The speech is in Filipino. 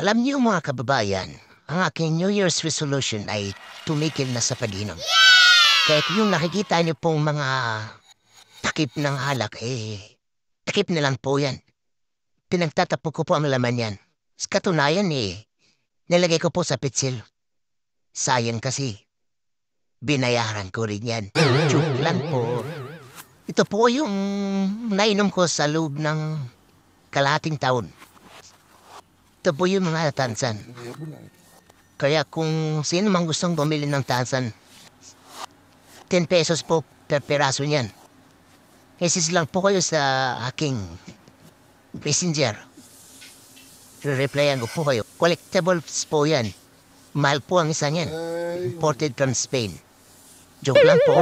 Alam niyo mga kababayan, ang aking New Year's resolution ay tumikil na sa pag-inom. Kahit yung nakikita niyo pong mga takip ng alak, takip na lang po yan. Pinagtatapok ko po ang laman yan. Sa katunayan nilagay ko po sa pitsil. Sayang kasi, binayaran ko rin yan. Joke lang po. Ito po yung nainom ko sa loob ng kalahating taon. Ito po yung mga tansan. Kaya kung sino mang gustong bumili ng tansan, 10 pesos po per peraso niyan. Message lang po kayo sa aking messenger. Re-replyan ko po kayo. Collectibles po yan. Mahal po ang isa niyan. Imported from Spain. Joke lang po.